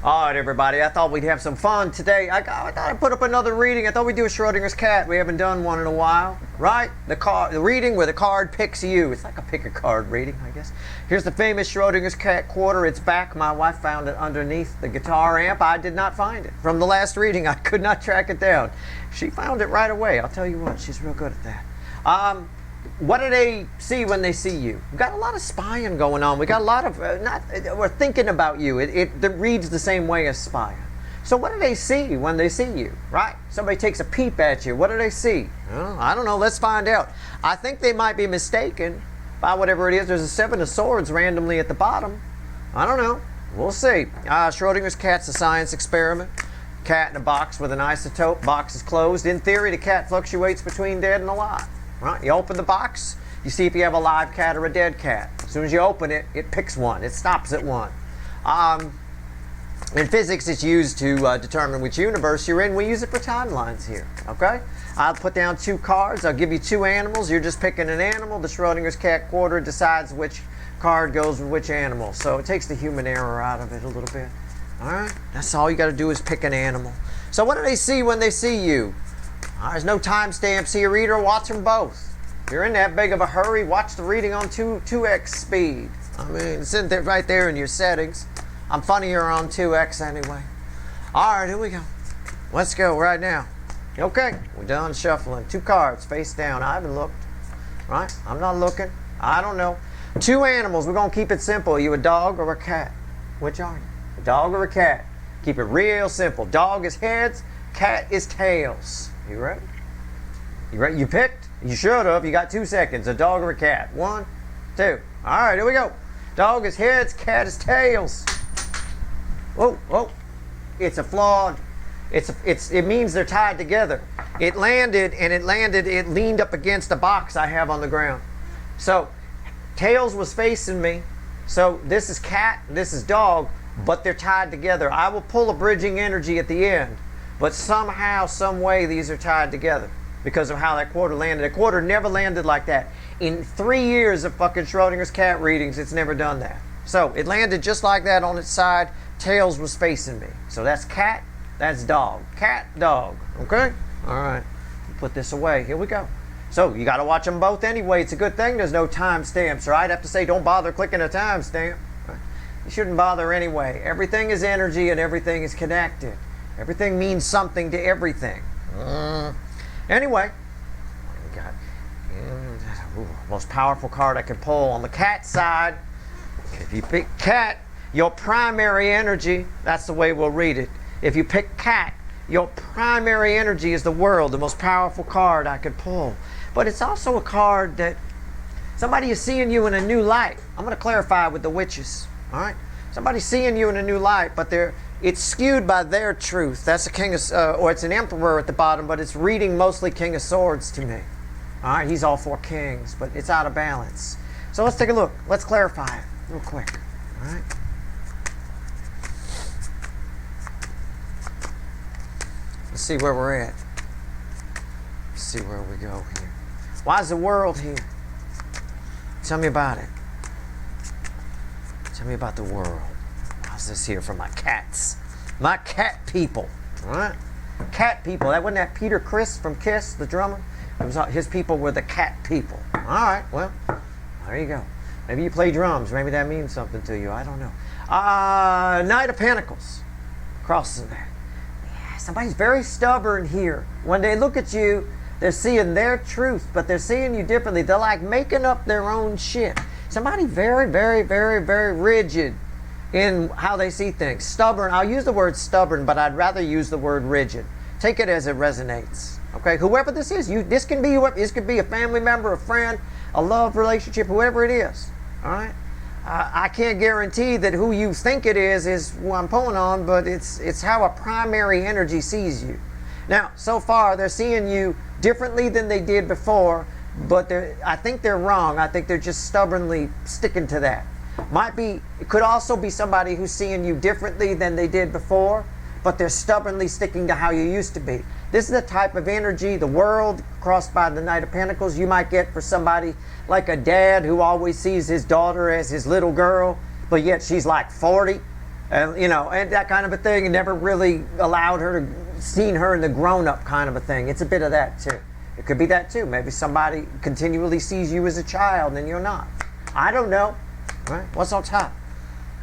All right, everybody. I thought we'd have some fun today. I thought I'd put up another reading. I thought we'd do a Schrodinger's cat. We haven't done one in a while, right? The reading where the card picks you. It's like a pick a card reading, I guess. Here's the famous Schrodinger's cat quarter. It's back. My wife found it underneath the guitar amp. I did not find it. From the last reading, I could not track it down. She found it right away. I'll tell you what, she's real good at that. What do they see when they see you? We've got a lot of spying going on. We got a lot of, we're thinking about you. It reads the same way as spying. So what do they see when they see you, right? Somebody takes a peep at you. What do they see? Well, I don't know. Let's find out. I think they might be mistaken by whatever it is. There's a 7 of swords randomly at the bottom. I don't know. We'll see. Schrodinger's cat's a science experiment. Cat in a box with an isotope. Box is closed. In theory, the cat fluctuates between dead and alive. Right? You open the box, you see if you have a live cat or a dead cat. As soon as you open it, it picks one. It stops at one. In physics, it's used to determine which universe you're in. We use it for timelines here. Okay? I'll put down 2 cards. I'll give you 2 animals. You're just picking an animal. The Schrodinger's cat quarter decides which card goes with which animal. So it takes the human error out of it a little bit. All right? That's all you got to do is pick an animal. So what do they see when they see you? There's no timestamps here either. Watch them both. If you're in that big of a hurry, watch the reading on 2x speed. I mean, it's in there, right there in your settings. I'm funnier on 2x anyway. All right, here we go. Let's go right now. Okay, we're done shuffling. 2 cards face down. I haven't looked. Right? I'm not looking. I don't know. 2 animals. We're going to keep it simple. Are you a dog or a cat? Which are you? A dog or a cat? Keep it real simple. Dog is heads. Cat is tails. You ready? You ready? You picked? You should have. You got 2 seconds. A dog or a cat? 1, 2. All right, here we go. Dog is heads, cat is tails. Whoa, whoa. It's a flawed. It means they're tied together. It leaned up against the box I have on the ground. So, tails was facing me. So, this is cat, this is dog, but they're tied together. I will pull a bridging energy at the end. But somehow, some way, these are tied together because of how that quarter landed. A quarter never landed like that. In 3 years of fucking Schrodinger's cat readings, it's never done that. So it landed just like that on its side. Tails was facing me. So that's cat, that's dog. Cat, dog. Okay? All right. Put this away. Here we go. So you got to watch them both anyway. It's a good thing there's no timestamps, right? I have to say don't bother clicking a timestamp. Right? You shouldn't bother anyway. Everything is energy and everything is connected. Everything means something to everything. Anyway, we got most powerful card I can pull on the cat side. If you pick cat, your primary energy, that's the way we'll read it. If you pick cat, your primary energy is the world, the most powerful card I could pull. But it's also a card that somebody is seeing you in a new light. I'm going to clarify with the witches. All right? Somebody's seeing you in a new light, but it's skewed by their truth. That's a king of, or it's an emperor at the bottom, but it's reading mostly King of Swords to me. All right, he's all 4 kings, but it's out of balance. So let's take a look. Let's clarify it real quick. All right. Let's see where we're at. Let's see where we go here. Why is the world here? Tell me about it. Tell me about the world. How's this here for my cats? My cat people. All right? Cat people. That wasn't that Peter Criss from Kiss, the drummer? It was his people were the cat people. All right. Well, there you go. Maybe you play drums. Maybe that means something to you. I don't know. Knight of Pentacles. Crosses that. Yeah, somebody's very stubborn here. When they look at you, they're seeing their truth, but they're seeing you differently. They're like making up their own shit. Somebody very, very, very, very rigid in how they see things. Stubborn. I'll use the word stubborn, but I'd rather use the word rigid. Take it as it resonates. Okay, whoever this is, this could be a family member, a friend, a love relationship, whoever it is. All right. I can't guarantee that who you think it is who I'm pulling on, but it's how a primary energy sees you. Now, so far they're seeing you differently than they did before, but I think they're wrong. I think they're just stubbornly sticking to that. It could also be somebody who's seeing you differently than they did before, but they're stubbornly sticking to how you used to be. This is the type of energy, the world crossed by the Knight of Pentacles, you might get for somebody like a dad who always sees his daughter as his little girl, but yet she's like 40. and and that kind of a thing, and never really allowed her to seen her in the grown-up kind of a thing. It's a bit of that too. It could be that too. Maybe somebody continually sees you as a child and you're not. I don't know. Right? What's on top?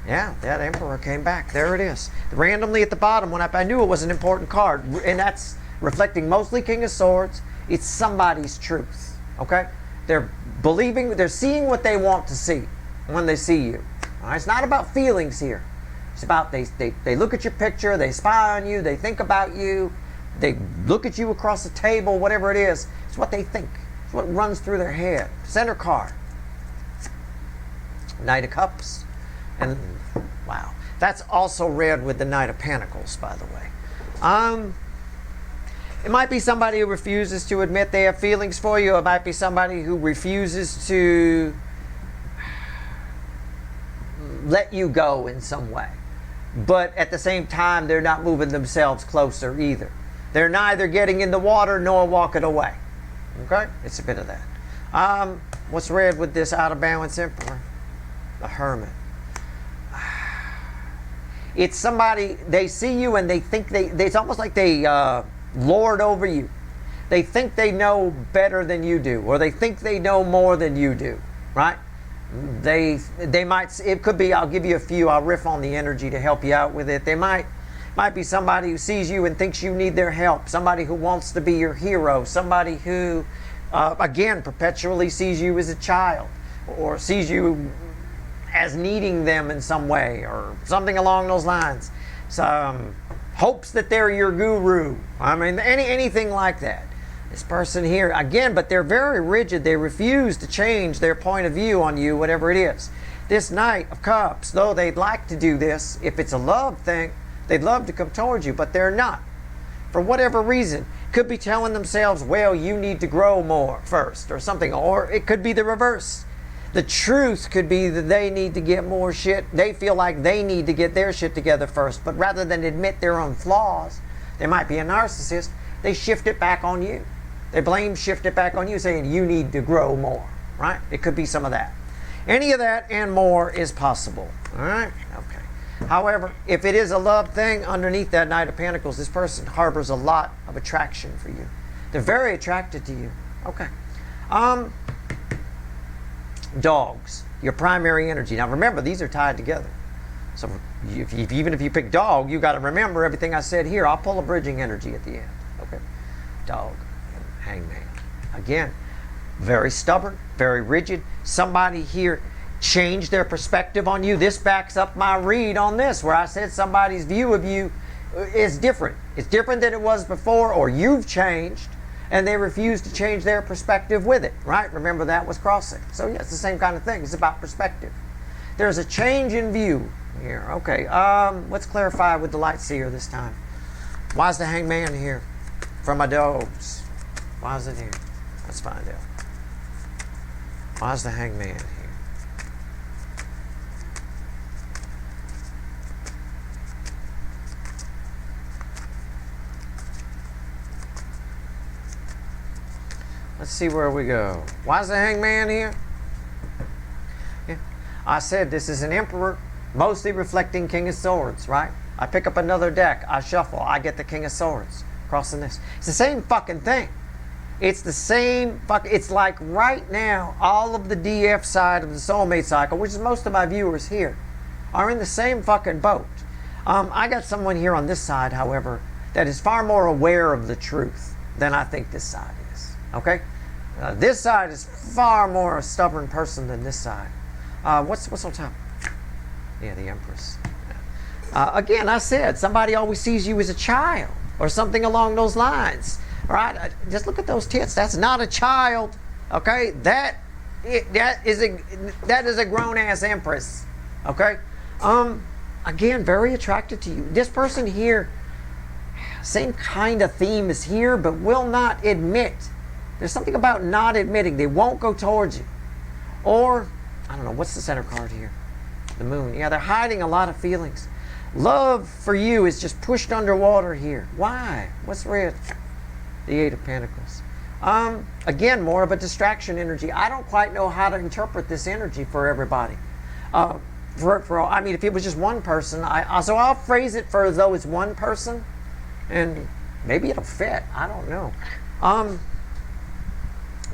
Yeah, that Emperor came back. There it is. Randomly at the bottom, when I knew it was an important card, and that's reflecting mostly King of Swords. It's somebody's truth. Okay? They're seeing what they want to see when they see you. All right? It's not about feelings here. It's about they look at your picture, they spy on you, they think about you, they look at you across the table, whatever it is. It's what they think. It's what runs through their head. Center card. Knight of Cups. And wow. That's also read with the Knight of Pentacles, by the way. It might be somebody who refuses to admit they have feelings for you. It might be somebody who refuses to let you go in some way. But at the same time, they're not moving themselves closer either. They're neither getting in the water nor walking away. Okay? It's a bit of that. What's read with this out of balance Emperor? The Hermit. It's somebody, they see you and they think it's almost like they lord over you. They think they know better than you do, or they think they know more than you do, right? They might, it could be, I'll give you a few, I'll riff on the energy to help you out with it. They might be somebody who sees you and thinks you need their help, somebody who wants to be your hero, somebody who, again, perpetually sees you as a child, or sees you as needing them in some way, or something along those lines. Hopes that they're your guru. I mean, anything like that. This person here, again, but they're very rigid. They refuse to change their point of view on you, whatever it is. This Knight of Cups, though they'd like to do this, if it's a love thing, they'd love to come towards you, but they're not. For whatever reason. Could be telling themselves, well, you need to grow more first, or something. Or it could be the reverse. The truth could be that they need to get more shit. They feel like they need to get their shit together first. But rather than admit their own flaws, they might be a narcissist, they shift it back on you. They shift it back on you, saying you need to grow more, right? It could be some of that. Any of that and more is possible, all right? Okay. However, if it is a love thing, underneath that Knight of Pentacles, this person harbors a lot of attraction for you. They're very attracted to you. Okay. Dogs, your primary energy. Now remember, these are tied together. So even if you pick dog, you got to remember everything I said here. I'll pull a bridging energy at the end. Okay. Dog, Hangman. Again, very stubborn, very rigid. Somebody here changed their perspective on you. This backs up my read on this, where I said somebody's view of you is different. It's different than it was before, or you've changed, and they refuse to change their perspective with it, right? Remember, that was crossing. So yeah, it's the same kind of thing. It's about perspective. There's a change in view here. Okay, let's clarify with the Light Seer this time. Why is the Hangman here? For my dogs. Why is it here? Let's find out. Why is the Hangman here? Let's see where we go. Why is the Hangman here? Yeah. I said this is an Emperor, mostly reflecting King of Swords, right? I pick up another deck, I shuffle, I get the King of Swords. Crossing this. It's the same fucking thing. It's the same it's like right now, all of the DF side of the soulmate cycle, which is most of my viewers here, are in the same fucking boat. I got someone here on this side, however, that is far more aware of the truth than I think this side is. Okay? This side is far more a stubborn person than this side. What's on top? Yeah, the Empress. Again, I said somebody always sees you as a child or something along those lines. All right? Just look at those tits. That's not a child. Okay? That is a grown-ass Empress. Okay? Again, very attracted to you. This person here, same kind of theme is here, but will not admit. There's something about not admitting. They won't go towards you. Or, I don't know, what's the center card here? The Moon. Yeah, they're hiding a lot of feelings. Love for you is just pushed underwater here. Why? What's red? The Eight of Pentacles. Again, more of a distraction energy. I don't quite know how to interpret this energy for everybody. I mean, if it was just one person, so I'll phrase it for as though it's one person, and maybe it'll fit. I don't know.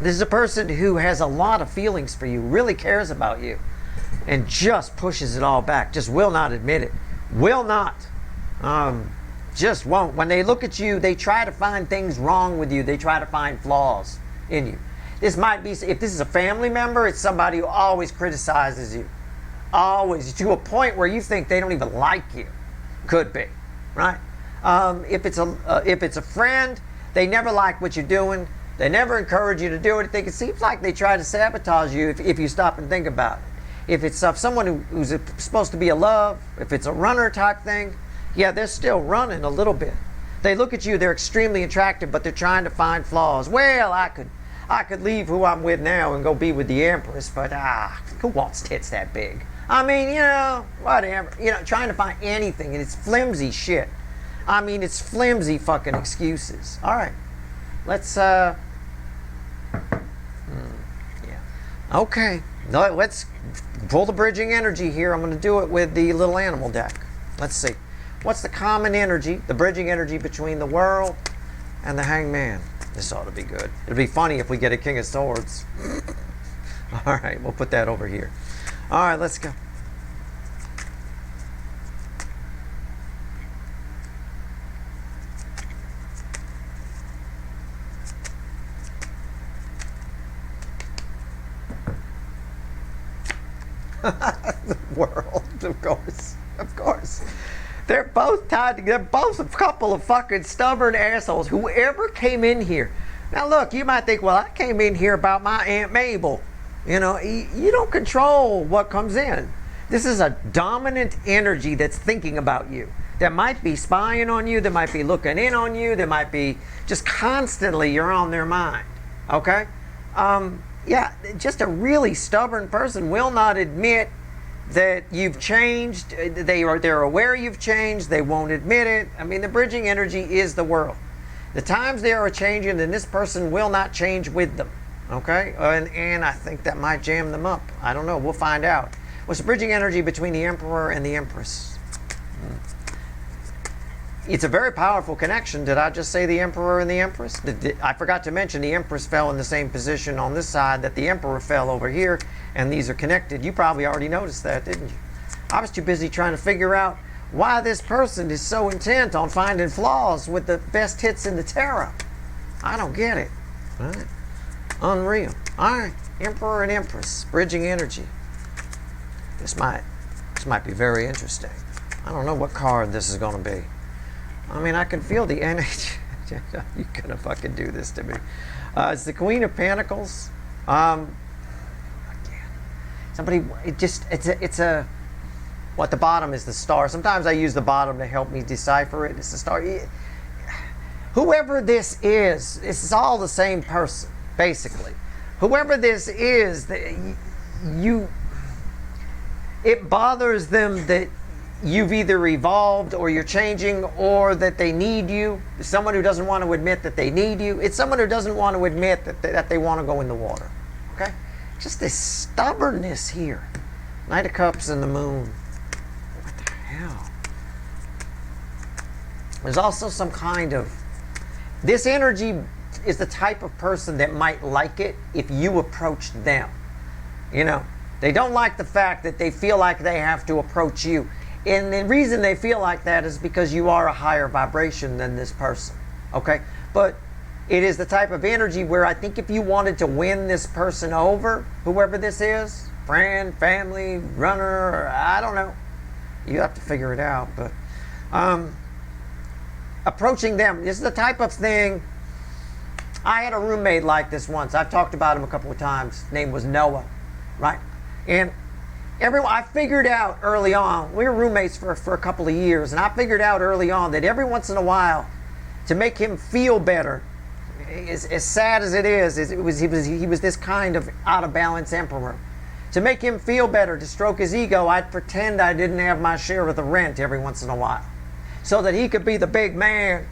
This is a person who has a lot of feelings for you, really cares about you, and just pushes it all back. Just will not admit it. Will not. Just won't. When they look at you, they try to find things wrong with you. They try to find flaws in you. This might be, if this is a family member, it's somebody who always criticizes you. Always, to a point where you think they don't even like you. Could be, right? If it's a friend, they never like what you're doing. They never encourage you to do anything. It seems like they try to sabotage you if you stop and think about it. If it's someone who's supposed to be a love, if it's a runner type thing, yeah, they're still running a little bit. They look at you, they're extremely attractive, but they're trying to find flaws. Well, I could leave who I'm with now and go be with the Empress, but who wants tits that big? I mean, whatever. Trying to find anything, and it's flimsy shit. I mean, it's flimsy fucking excuses. All right, let's okay, let's pull the bridging energy here. I'm going to do it with the little animal deck. Let's see. What's the common energy, the bridging energy between the world and the hangman? This ought to be good. It'll be funny if we get a King of Swords. All right, we'll put that over here. All right, let's go. The world, of course. They're both tied together. They're both a couple of fucking stubborn assholes. Whoever came in here. Now look, you might think, well, I came in here about my Aunt Mabel. You don't control what comes in. This is a dominant energy that's thinking about you. That might be spying on you. That might be looking in on you. That might be just constantly you're on their mind. Okay? Yeah, just a really stubborn person will not admit that you've changed. They're aware you've changed. They won't admit it. I mean, the bridging energy is the world. The times they are changing, and this person will not change with them. Okay? And I think that might jam them up. I don't know. We'll find out. What's the bridging energy between the Emperor and the Empress? It's a very powerful connection. Did I just say the Emperor and the Empress? I forgot to mention the Empress fell in the same position on this side that the Emperor fell over here, and these are connected. You probably already noticed that, didn't you? I was too busy trying to figure out why this person is so intent on finding flaws with the best hits in the tarot. I don't get it. All right. Unreal. All right. Emperor and Empress. Bridging energy. This might be very interesting. I don't know what card this is going to be. I mean, I can feel the energy. You're going to fucking do this to me. It's the Queen of Pentacles. Again, somebody, what the bottom is the star. Sometimes I use the bottom to help me decipher it. It's the star. Whoever this is all the same person, basically. Whoever this is, it bothers them that you've either evolved or you're changing or that they need you. Someone who doesn't want to admit that they need you. It's someone who doesn't want to admit that they want to go in the water. Okay? Just this stubbornness here. Knight of Cups and the Moon. What the hell? There's also some kind of... This energy is the type of person that might like it if you approached them. They don't like the fact that they feel like they have to approach you. And the reason they feel like that is because you are a higher vibration than this person. Okay? But it is the type of energy where I think if you wanted to win this person over, whoever this is, friend, family, runner, I don't know. You have to figure it out. But approaching them, this is the type of thing. I had a roommate like this once. I've talked about him a couple of times. His name was Noah. Right? And I figured out early on, we were roommates for a couple of years, and I figured out early on that every once in a while, to make him feel better, as sad as it is, he was this kind of out of balance emperor. To make him feel better, to stroke his ego, I'd pretend I didn't have my share of the rent every once in a while, so that he could be the big man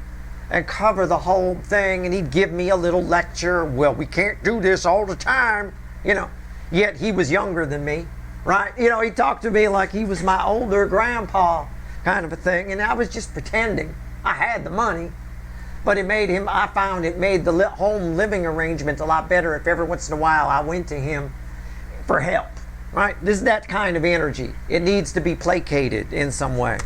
and cover the whole thing, and he'd give me a little lecture. Well, we can't do this all the time, Yet he was younger than me. right? You know, he talked to me like he was my older grandpa kind of a thing, and I was just pretending. I had the money, but I found it made the home living arrangements a lot better if every once in a while I went to him for help, right? This is that kind of energy. It needs to be placated in some way.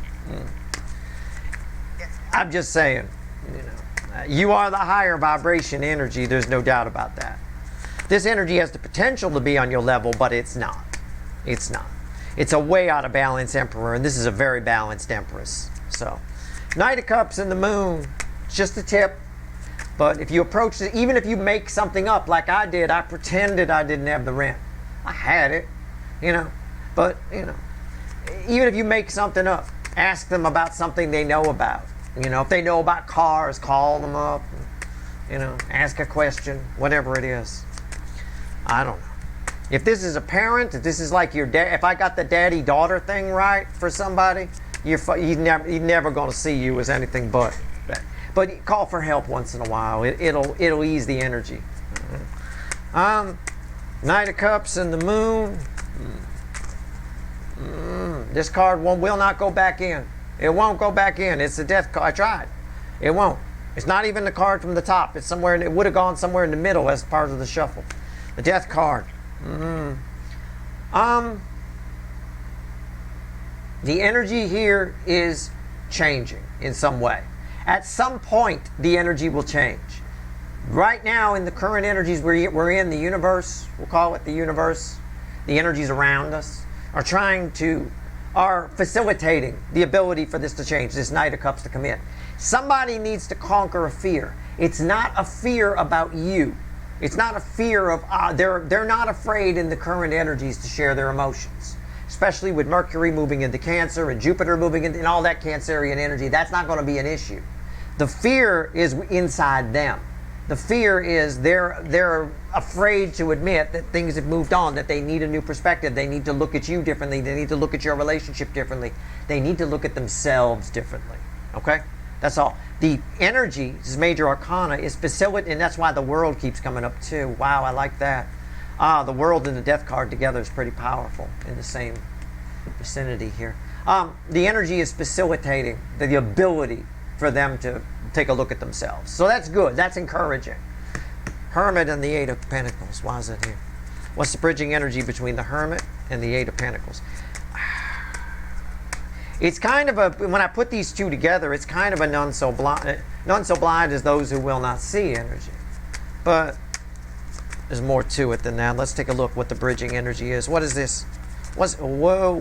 I'm just saying, you know, you are the higher vibration energy. There's no doubt about that. This energy has the potential to be on your level, but it's not. It's not. It's a way out of balance Emperor, and this is a very balanced Empress. So, Knight of Cups and the Moon, just a tip. But if you approach it, even if you make something up like I did, I pretended I didn't have the rent. I had it, you know. But, you know, even if you make something up, ask them about something they know about. You know, if they know about cars, call them up. You know, ask a question, whatever it is. I don't know. If this is a parent, if this is like your dad, if I got the daddy-daughter thing right for somebody, he's never going to see you as anything but that. But call for help once in a while. It'll ease the energy. Knight of Cups and the Moon. This card will not go back in. It won't go back in. It's a death card. I tried. It won't. It's not even the card from the top. It's somewhere. It would have gone somewhere in the middle as part of the shuffle. The death card. The energy here is changing in some way. At some point, the energy will change. Right now, in the current energies we're in, the universe, we'll call it the universe, the energies around us, are facilitating the ability for this to change, this Knight of Cups to come in. Somebody needs to conquer a fear. It's not a fear about you. It's not a fear of, they're not afraid in the current energies to share their emotions. Especially with Mercury moving into Cancer and Jupiter moving into, and all that Cancerian energy. That's not going to be an issue. The fear is inside them. The fear is they're afraid to admit that things have moved on, that they need a new perspective. They need to look at you differently. They need to look at your relationship differently. They need to look at themselves differently. Okay? That's all. The energy, this major arcana, is facilitating, and that's why the World keeps coming up too. Wow, I like that. The World and the Death card together is pretty powerful in the same vicinity here. The energy is facilitating the ability for them to take a look at themselves. So that's good. That's encouraging. Hermit and the Eight of Pentacles. Why is it here? What's the bridging energy between the Hermit and the Eight of Pentacles? It's kind of a, when I put these two together, it's kind of a none so blind as those who will not see energy. But there's more to it than that. Let's take a look what the bridging energy is. What is this? Whoa,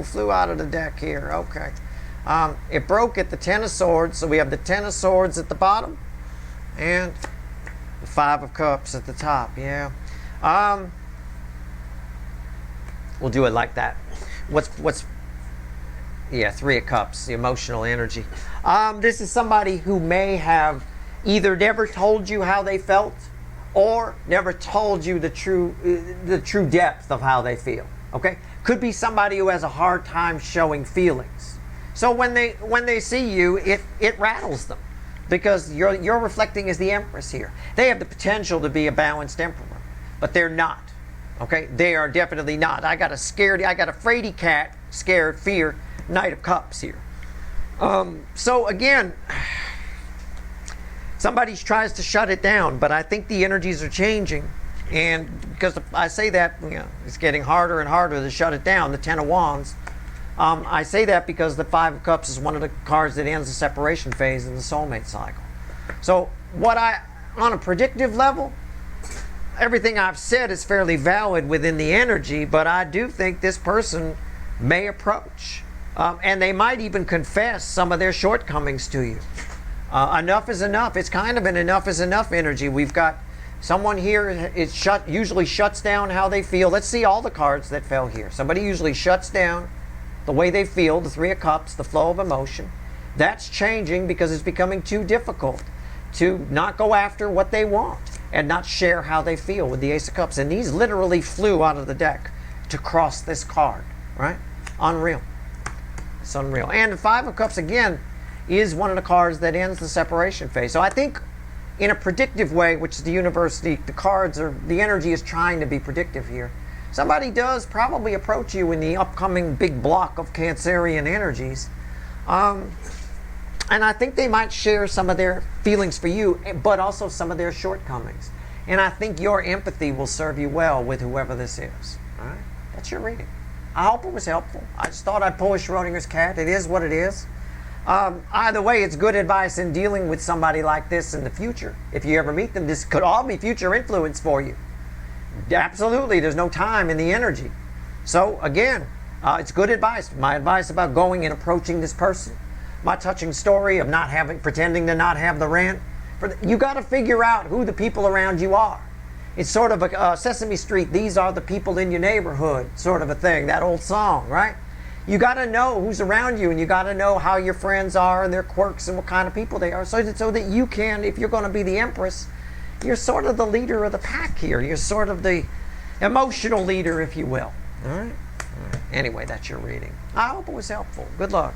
flew out of the deck here. Okay. It broke at the Ten of Swords, so we have the Ten of Swords at the bottom and the Five of Cups at the top. Yeah. We'll do it like that. Yeah, Three of Cups, the emotional energy. This is somebody who may have either never told you how they felt or never told you the true depth of how they feel. Okay? Could be somebody who has a hard time showing feelings. So when they see you, it rattles them because you're reflecting as the Empress here. They have the potential to be a balanced Emperor, but they're not. Okay? They are definitely not. I got a fraidy cat, scared, fear, Knight of Cups here. So again, somebody tries to shut it down, but I think the energies are changing. And because I say that, you know, it's getting harder and harder to shut it down, the Ten of Wands. I say that because the Five of Cups is one of the cards that ends the separation phase in the soulmate cycle. So on a predictive level, everything I've said is fairly valid within the energy, but I do think this person may approach. And they might even confess some of their shortcomings to you. Enough is enough. It's kind of an enough is enough energy. We've got someone here, usually shuts down how they feel. Let's see all the cards that fell here. Somebody usually shuts down the way they feel, the Three of Cups, the flow of emotion. That's changing because it's becoming too difficult to not go after what they want and not share how they feel with the Ace of Cups. And these literally flew out of the deck to cross this card, right? Unreal. It's unreal. And the Five of Cups, again, is one of the cards that ends the separation phase. So I think in a predictive way, which is the universe, the cards are, the energy is trying to be predictive here. somebody does probably approach you in the upcoming big block of Cancerian energies. And I think they might share some of their feelings for you, but also some of their shortcomings. And I think your empathy will serve you well with whoever this is. All right? That's your reading. I hope it was helpful. I just thought I'd pull a Schrodinger's cat. It is what it is. Either way, it's good advice in dealing with somebody like this in the future. If you ever meet them, this could all be future influence for you. Absolutely, there's no time in the energy. So again, it's good advice. My advice about going and approaching this person. My touching story of pretending to not have the rent. You got to figure out who the people around you are. It's sort of a Sesame Street, these are the people in your neighborhood sort of a thing, that old song, right? You got to know who's around you, and you got to know how your friends are and their quirks and what kind of people they are, so that you can, if you're going to be the Empress, you're sort of the leader of the pack here. You're sort of the emotional leader, if you will. All right? Anyway, that's your reading. I hope it was helpful. Good luck.